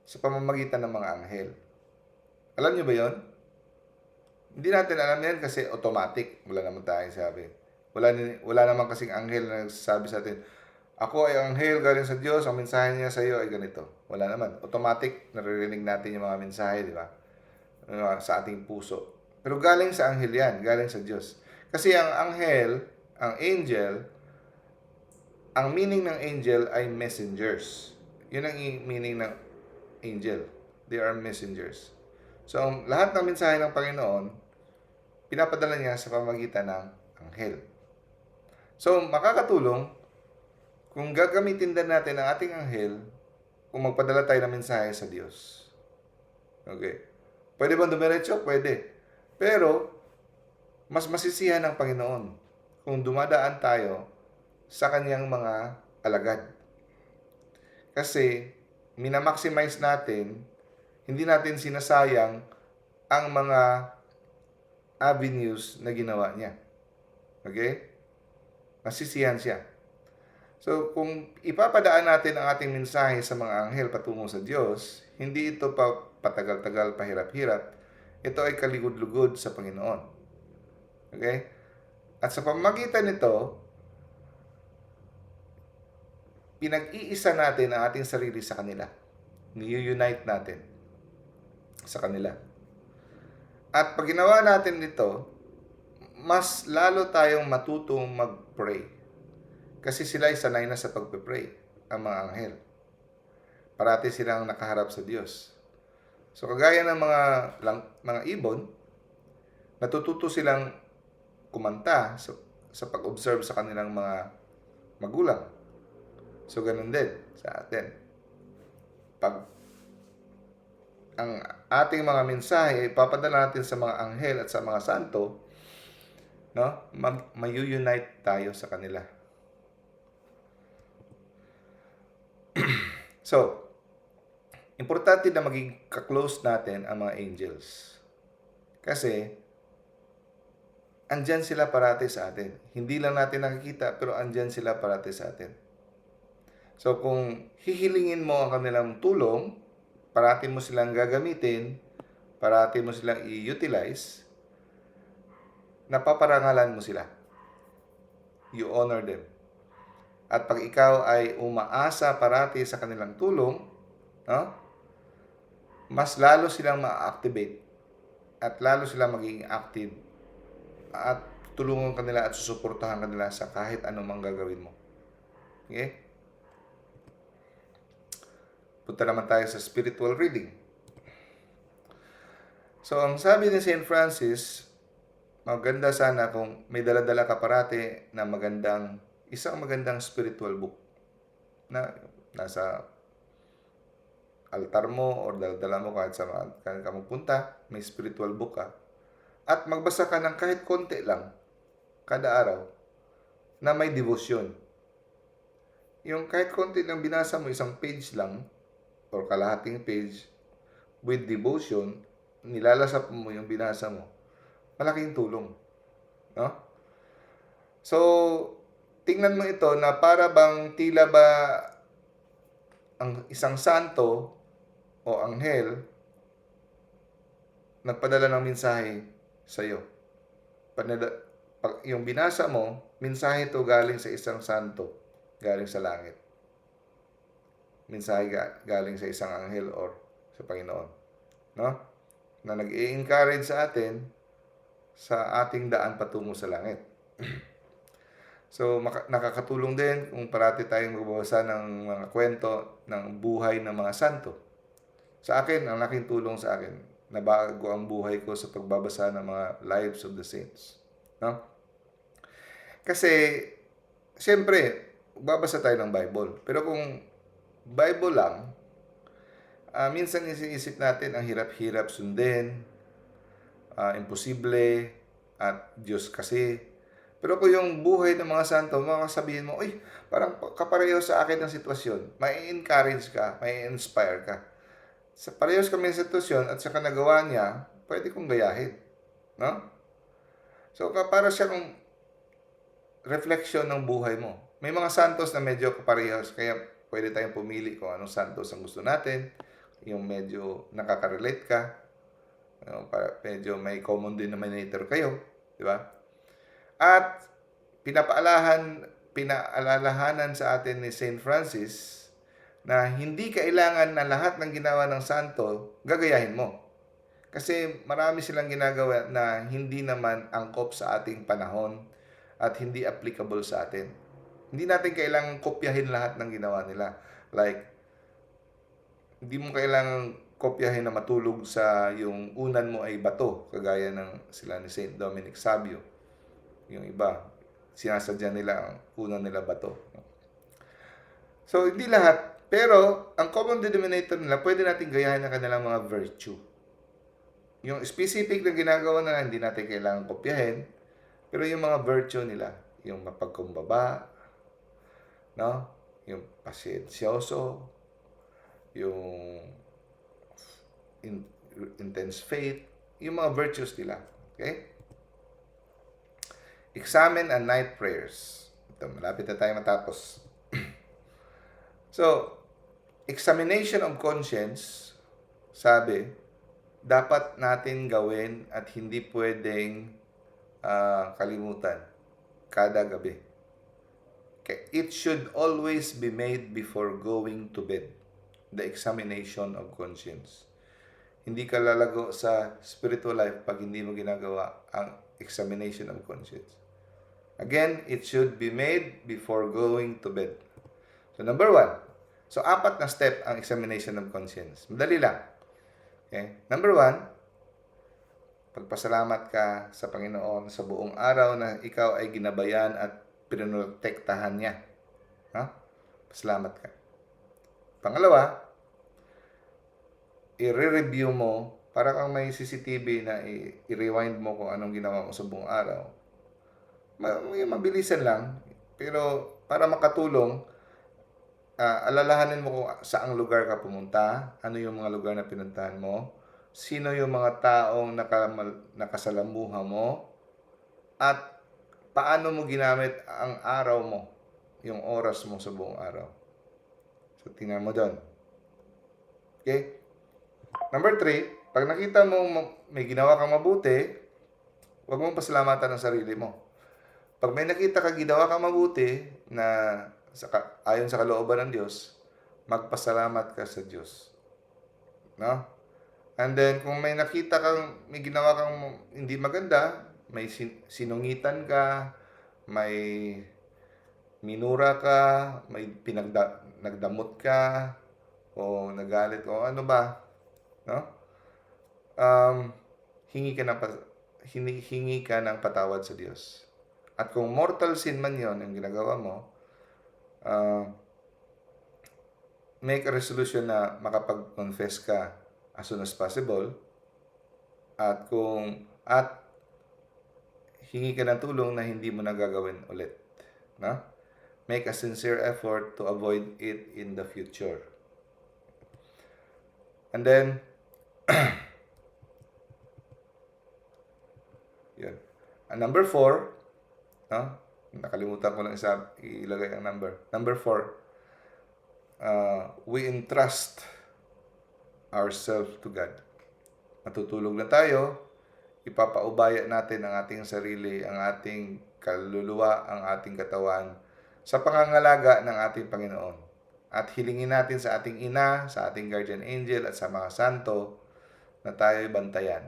Speaker 2: sa pamamagitan ng mga anghel. Alam niyo ba yon? Hindi natin alam yan kasi automatic. Wala naman tayong sabi. Wala naman kasing anghel na nagsasabi sa atin, ako ay anghel galing sa Diyos, ang mensahe niya sa iyo ay ganito. Wala naman. Automatic, naririnig natin yung mga mensahe, di ba? Sa ating puso. Pero galing sa anghel yan, galing sa Diyos. Kasi ang anghel, ang angel, ang meaning ng angel ay messengers. Yun ang meaning ng angel. They are messengers. So, lahat ng mensahe ng Panginoon, pinapadala niya sa pamamagitan ng anghel. So, makakatulong kung gagamitin din natin ang ating anghel kung magpadala tayo ng mensahe sa Diyos. Okay. Pwede ba dumiretso? Pwede. Pero, mas masisiyahan ng Panginoon kung dumadaan tayo sa kanyang mga alagad. Kasi, minamaximize natin, hindi natin sinasayang ang mga avenues na ginawa niya. Okay? Masisiyahan siya. So, kung ipapadaan natin ang ating mensahe sa mga anghel patungo sa Diyos, hindi ito patagal-tagal, pahirap-hirap. Ito ay kaligod-lugod sa Panginoon. Okay? At sa pamamagitan nito, pinag-iisa natin ang ating sarili sa kanila. Ni-unite natin sa kanila. At pag ginawa natin ito, mas lalo tayong matutong mag-pray. Kasi sila ay sanay na sa pagpe-pray, ang mga anghel. Parati silang nakaharap sa Diyos. So kagaya ng mga ibon, natututo silang kumanta sa pag-observe sa kanilang mga magulang. So ganun din sa atin. Pag ang ating mga mensahe ipapadala natin sa mga anghel at sa mga santo, no? Mayu-unite tayo sa kanila. So, importante na maging ka-close natin ang mga angels. Kasi, andyan sila parati sa atin. Hindi lang natin nakikita, pero andyan sila parati sa atin. So, kung hihilingin mo ang kanilang tulong, parati mo silang gagamitin, parati mo silang i-utilize, napaparangalan mo sila. You honor them. At pag ikaw ay umaasa parati sa kanilang tulong, no? Mas lalo silang ma-activate at lalo silang magiging active at tulungan kanila at susuportahan kanila sa kahit anumang gagawin mo. Okay? Punta naman tayo sa spiritual reading. So, ang sabi ni St. Francis, maganda sana kung may dala-dala ka parati na isang magandang spiritual book na nasa altar mo or dala-dala mo kahit ka magpunta, may spiritual book ka. At magbasa ka ng kahit konti lang kada araw na may devotion. Yung kahit konti lang binasa mo, isang page lang or kalahating page with devotion, nilalasap mo yung binasa mo, malaking tulong. No? So, tingnan mo ito na para bang tila ba ang isang santo o anghel nagpadala ng mensahe sa iyo. Yung binasa mo, mensahe ito galing sa isang santo, galing sa langit. Mensahe galing sa isang anghel or sa Panginoon. No? Na nag-i-encourage sa atin sa ating daan patungo sa langit. So, nakakatulong din kung parati tayong magbabasa ng mga kwento ng buhay ng mga santo. Sa akin, ang laking tulong sa akin. Nabago ang buhay ko sa pagbabasa ng mga lives of the saints. No? Kasi, siyempre, babasa tayo ng Bible. Pero kung Bible lang, minsan isip natin ang hirap-hirap sundin, imposible, at Diyos kasi. Pero kung yung buhay ng mga santo, makakasabihin mo, uy, parang kapareho sa akin ang sitwasyon. May encourage ka, may inspire ka. Sa parehas kami ng sitwasyon at sa kanagawa niya, pwede kong gayahin. No? So, para siyang reflection ng buhay mo. May mga santos na medyo kaparehas, kaya pwede tayong pumili kung anong santos ang gusto natin, yung medyo nakaka-relate ka, medyo may common denominator kayo, di ba? At pinaalalahanan sa atin ni St. Francis na hindi kailangan na lahat ng ginawa ng santo gagayahin mo. Kasi marami silang ginagawa na hindi naman angkop sa ating panahon at hindi applicable sa atin. Hindi natin kailangan kopyahin lahat ng ginawa nila. Like, hindi mo kailangan kopyahin na matulog sa yung unan mo ay bato, kagaya ng sila ni St. Dominic Savio. Yung iba, sinasadya nila ang unan nila bato. So, hindi lahat. Pero, ang common denominator nila, pwede natin gayahin ang kanilang mga virtue. Yung specific na ginagawa na hindi natin kailangan kopyahin, pero yung mga virtue nila, yung mapagkumbaba, no? Yung pasensyoso, yung intense faith, yung mga virtues nila. Okay? Examine and night prayers. Ito, malapit na tayo matapos. So, examination of conscience, sabi, dapat natin gawin at hindi pwedeng kalimutan kada gabi. Okay. It should always be made before going to bed. The examination of conscience. Hindi ka lalago sa spiritual life pag hindi mo ginagawa ang examination of conscience. Again, it should be made before going to bed. So, number 1. So, 4 na step ang examination of conscience. Madali lang. Okay? Number 1, pagpasalamat ka sa Panginoon sa buong araw na ikaw ay ginabayan at pinotektahan niya. Ha? Pasalamat ka. Pangalawa, i-review mo, para kang may CCTV na i-rewind mo kung anong ginawa mo sa buong araw. Mabilisan lang, pero para makatulong, alalahanin mo kung saang lugar ka pumunta, ano yung mga lugar na pinuntahan mo, sino yung mga taong nakasalamuha mo, at paano mo ginamit ang araw mo, yung oras mo sa buong araw. So, tingnan mo doon. Okay? Number 3, pag nakita mo may ginawa kang mabuti, huwag mong pasalamatan ang sarili mo. Pag may nakita ka ginawa kang mabuti na ayon sa kalooban ng Diyos, magpasalamat ka sa Diyos. No? And then, kung may nakita kang, may ginawa kang hindi maganda, may sinungitan ka, may minura ka, may nagdamot ka, o nagalit, o ano ba, no? hinihingi ka ng patawad sa Diyos. At kung mortal sin man yon ang ginagawa mo, make a resolution na makapag-confess ka as soon as possible. At hingi ka ng tulong na hindi mo na gagawin ulit. No? Make a sincere effort to avoid it in the future. And then, yun. And number 4, no? Nakalimutan ko lang ilagay ang number. Number 4, we entrust ourselves to God. Matutulog na tayo, ipapaubaya natin ang ating sarili, ang ating kaluluwa, ang ating katawan sa pangangalaga ng ating Panginoon. At hilingin natin sa ating ina, sa ating guardian angel at sa mga santo na tayo'y bantayan.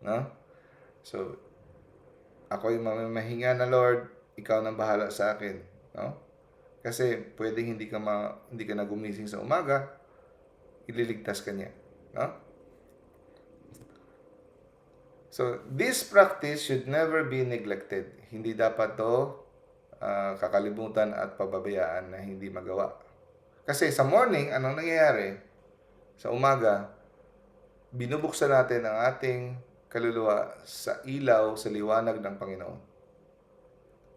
Speaker 2: No? So, ako'y mamahinga na Lord, ikaw nang bahala sa akin. No? Kasi pwedeng hindi ka na gumising sa umaga, ililigtas ka niya. No? So, this practice should never be neglected. Hindi dapat to kakalimutan at pababayaan na hindi magawa. Kasi sa morning, anong nangyayari? Sa umaga, binubuksan natin ang ating kaluluwa sa ilaw, sa liwanag ng Panginoon.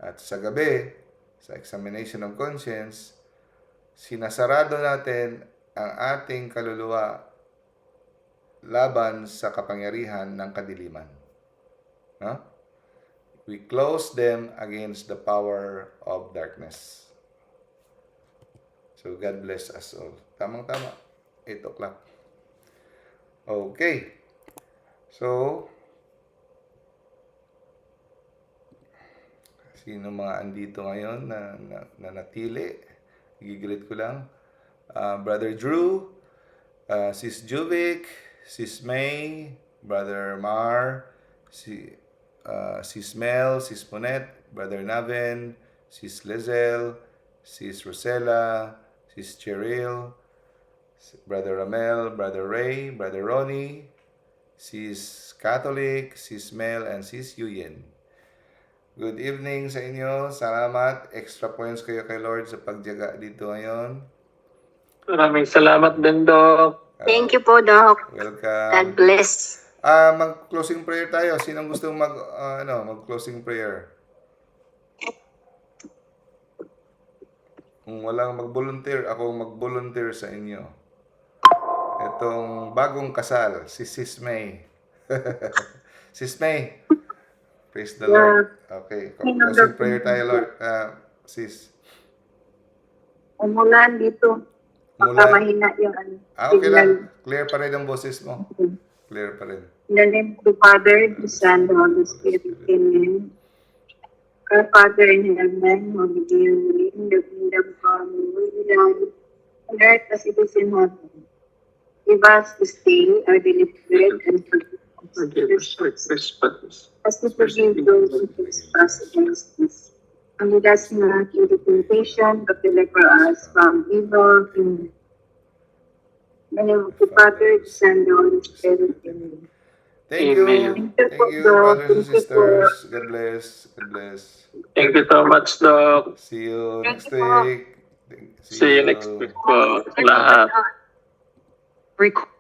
Speaker 2: At sa gabi, sa examination of conscience, sinasarado natin ang ating kaluluwa laban sa kapangyarihan ng kadiliman. No? We close them against the power of darkness. So, God bless us all. Tamang-tama. 8 o'clock. Okay. So, sino mga andito ngayon na natili? Gigreet ko lang. Brother Drew, Sis Juvic, Sis May, Brother Mar, Sis Mel, Sis Monet, Brother Naven, Sis Lizelle, Sis Rosella, Sis Cheryl, Brother Ramel, Brother Ray, Brother Ronnie, Sis Catholic, Sis Mel, and Sis Yuyen. Good evening sa inyo. Salamat. Extra points kayo kay Lord sa pagjaga dito ngayon.
Speaker 1: Maraming salamat din, Doc.
Speaker 3: Thank you po, Doc.
Speaker 2: Welcome.
Speaker 3: God bless.
Speaker 2: Mag-closing prayer tayo. Sinong gusto mag-closing prayer? Kung walang mag-volunteer, ako mag-volunteer sa inyo. Itong bagong kasal, si Sis May. Sis May, praise the Lord. Okay, closing prayer tayo, Lord. Sis.
Speaker 3: Umulan dito. Baka mahina yung ano.
Speaker 2: Okay lang. Clear pa rin ang boses mo. Clear pa rin.
Speaker 3: In the name of the Father, the Son, the Holy Spirit. Amen. Our Father in heaven, hallowed be your name. The kingdom come, your will be done on earth as it is in heaven. Give us this day our daily bread and forgive us our trespasses, as we forgive those who trespass against us. And lead us not into temptation, but deliver us from evil. In the name of the Father, the Son, the Holy Spirit. Amen.
Speaker 2: Thank you.
Speaker 1: Amen.
Speaker 2: Thank you, brothers and sisters. God bless. God bless.
Speaker 1: Thank you so much, Doc.
Speaker 2: See you
Speaker 3: Thank
Speaker 2: next
Speaker 3: you po.
Speaker 2: week.
Speaker 1: See you next week po. Lahat.
Speaker 3: Record.